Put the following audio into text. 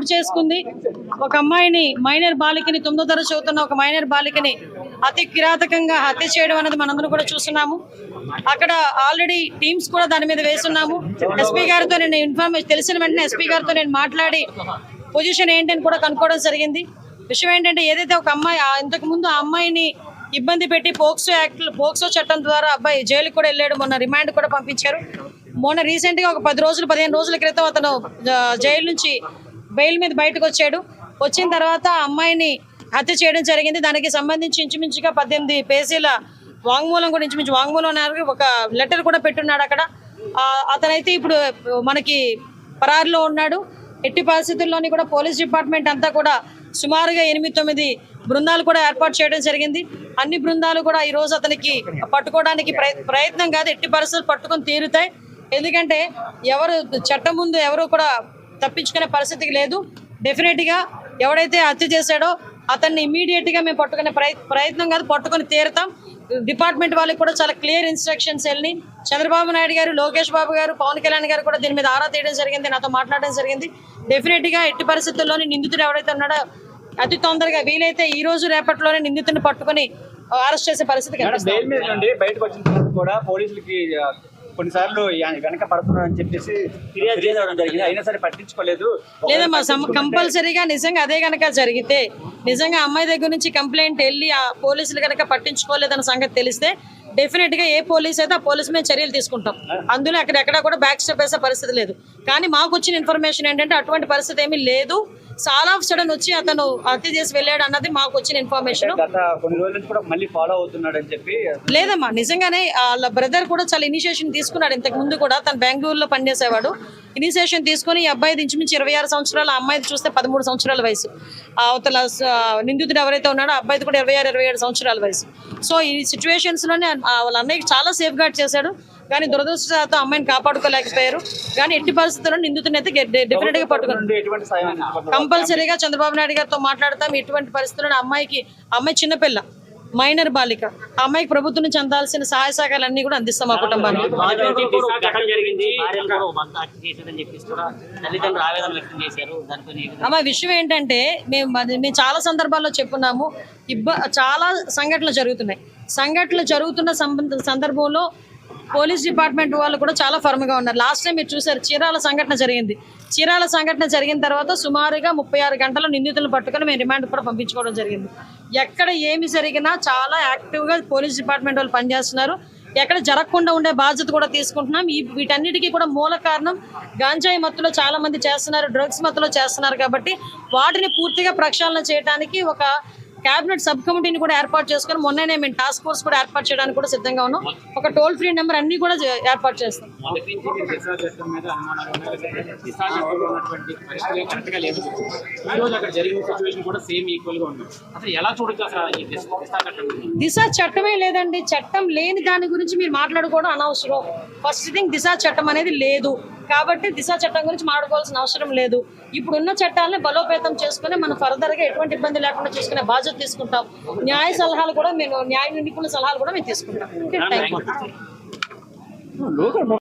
చోటు చేసుకుంది. ఒక అమ్మాయిని మైనర్ బాలికని 9వ తరగతి చదువుతున్న ఒక మైనర్ బాలికని అతి కిరాతకంగా హత్య చేయడం అనేది మనందరం కూడా చూస్తున్నాము. అక్కడ ఆల్రెడీ టీమ్స్ కూడా దాని మీద వేస్తున్నాము. ఎస్పీ గారితో నేను ఇన్ఫర్మేషన్ తెలిసిన వెంటనే ఎస్పీ గారితో నేను మాట్లాడి పొజిషన్ ఏంటని కూడా కనుక్కోవడం జరిగింది. విషయం ఏంటంటే ఏదైతే ఒక అమ్మాయి ఇంతకు ముందు ఆ అమ్మాయిని ఇబ్బంది పెట్టి పోక్సో చట్టం ద్వారా అబ్బాయి జైలుకి కూడా వెళ్ళాడు. మొన్న రిమాండ్ కూడా పంపించారు. మొన్న రీసెంట్ గా ఒక 15 రోజుల క్రితం అతను జైలు నుంచి బెయిల్ మీద బయటకు వచ్చాడు. వచ్చిన తర్వాత అమ్మాయిని హత్య చేయడం జరిగింది. దానికి సంబంధించి ఇంచుమించుగా 18 పేజీల వాంగ్మూలం కూడా వాంగ్మూలం ఒక లెటర్ కూడా పెట్టున్నాడు అక్కడ. అతనైతే ఇప్పుడు మనకి పరారులో ఉన్నాడు. ఎట్టి పరిస్థితుల్లోని కూడా పోలీస్ డిపార్ట్మెంట్ అంతా కూడా సుమారుగా 8-9 బృందాలు కూడా ఏర్పాటు చేయడం జరిగింది. అన్ని బృందాలు కూడా ఈ రోజు అతనికి పట్టుకోవడానికి ప్రయత్నం కాదు, ఎట్టి పరిస్థితులు పట్టుకొని తీరుతాయి. ఎందుకంటే చట్టం ముందు ఎవరు కూడా తప్పించుకునే పరిస్థితికి లేదు. డెఫినెట్ గా ఎవడైతే హత్య చేశాడో అతన్ని ఇమీడియట్ గా మేము పట్టుకునే ప్రయత్నం కాదు, పట్టుకొని తీరుతాం. డిపార్ట్మెంట్ వాళ్ళకి కూడా చాలా క్లియర్ ఇన్స్ట్రక్షన్స్ వెళ్ళి చంద్రబాబు నాయుడు గారు, లోకేష్ బాబు గారు, పవన్ కళ్యాణ్ గారు కూడా దీని మీద ఆరా తీయడం జరిగింది, నాతో మాట్లాడడం జరిగింది. డెఫినెట్ గా ఎట్టి పరిస్థితుల్లోని నిందితుడు ఎవరైతే ఉన్నాడో అతి తొందరగా వీలైతే ఈ రోజు రేపట్లోనే నిందితుడిని పట్టుకుని అరెస్ట్ చేసే పరిస్థితి కొన్నిసార్లు వెనక పడుతున్నారని చెప్పేసి ఫిర్యాదు చేయడం జరిగింది, అయినా సరే పట్టించుకోలేదు. లేదమ్మా, కంపల్సరీగా నిజంగా అదే కనుక జరిగితే, నిజంగా అమ్మాయి దగ్గర నుంచి కంప్లైంట్ వెళ్ళి ఆ పోలీసులు కనుక పట్టించుకోలేదన్న సంగతి తెలిస్తే డెఫినెట్ గా ఏ పోలీస్ అయితే ఆ పోలీసు మీద చర్యలు తీసుకుంటాం. అందులో అక్కడెక్కడ కూడా బ్యాక్ స్టెప్ వేసే పరిస్థితి లేదు. కానీ మాకు వచ్చిన ఇన్ఫర్మేషన్ ఏంటంటే అటువంటి పరిస్థితి ఏమీ లేదు. చాలా ఆఫ్ సడన్ వచ్చి అతను హత్య చేసి వెళ్ళాడు అన్నది మాకు వచ్చిన ఇన్ఫర్మేషన్. లేదమ్మా, నిజంగానే వాళ్ళ బ్రదర్ కూడా చాలా ఇనిషియేషన్ తీసుకున్నాడు. ఇంతకు ముందు కూడా తను బెంగళూరులో పనిచేసేవాడు. ఇనిషియేషన్ తీసుకుని ఈ అబ్బాయి ఇంచుమించు 26 సంవత్సరాలు, ఆ అమ్మాయిది చూస్తే 13 సంవత్సరాల వయసు. అవతల నిందితుడు ఎవరైతే ఉన్నాడో ఆ అబ్బాయిది కూడా 26-27 సంవత్సరాల వయసు. సో ఈ సిచ్యువేషన్స్ లోనే వాళ్ళ అన్నయ్యకి చాలా సేఫ్ గార్డ్ చేశాడు. కానీ దురదృష్టవశాత్తు అమ్మాయిని కాపాడుకోలేకపోయారు. కానీ ఎట్టి పరిస్థితుల్లో నిందితుని అయితే డెఫినెట్ గా పట్టుకున్నారు. కంపల్సరీగా చంద్రబాబు నాయుడు గారితో మాట్లాడతాం. ఎటువంటి పరిస్థితుల్లో అమ్మాయి చిన్నపిల్ల, మైనర్ బాలిక, ఆ అమ్మాయికి ప్రభుత్వం నుంచి అందాల్సిన సహాయ సహకారాలు అన్ని కూడా అందిస్తాం మా కుటుంబానికి. అమ్మ విషయం ఏంటంటే మేము చాలా సందర్భాల్లో చెప్పున్నాము, చాలా సంఘటనలు జరుగుతున్న సందర్భంలో పోలీస్ డిపార్ట్మెంట్ వాళ్ళు కూడా చాలా ఫర్మ్ గా ఉన్నారు. లాస్ట్ టైం మీరు చూసారు, చీరాల సంఘటన జరిగిన తర్వాత సుమారుగా 36 గంటలు నిందితులను పట్టుకుని మేము రిమాండ్ కూడా పంపించుకోవడం జరిగింది. ఎక్కడ ఏమి జరిగినా చాలా యాక్టివ్ గా పోలీస్ డిపార్ట్మెంట్ వాళ్ళు పనిచేస్తున్నారు. ఎక్కడ జరగకుండా ఉండే బాధ్యత కూడా తీసుకుంటున్నాం. వీటన్నిటికీ కూడా మూల కారణం గాంజాయి మత్తులో చాలా మంది చేస్తున్నారు, డ్రగ్స్ మత్తులో చేస్తున్నారు. కాబట్టి వాటిని పూర్తిగా ప్రక్షాళన చేయడానికి ఒక కేబినెట్ సబ్ కమిటీని కూడా ఏర్పాటు చేసుకుని మొన్ననే మేము టాస్క్ ఫోర్స్ కూడా ఏర్పాటు చేయడానికి కూడా సిద్ధంగా ఉన్నాం. ఒక టోల్ ఫ్రీ నెంబర్ అన్ని కూడా ఏర్పాటు చేస్తాం. దిశ చట్టమే లేదండి. చట్టం లేని దాని గురించి మీరు మాట్లాడుకోవడం అనవసరం. ఫస్ట్ థింగ్, దిశ చట్టం అనేది లేదు కాబట్టి దిశ చట్టం గురించి మాట్లాడుకోవాల్సిన అవసరం లేదు. ఇప్పుడున్న చట్టాలని బలోపేతం చేసుకుని మనం ఫర్దర్ గా ఎటువంటి ఇబ్బంది లేకుండా చూసుకునే బాధ్యత తీసుకుంటాం. న్యాయ నిపుణుల సలహాలు కూడా మేము తీసుకుంటాం.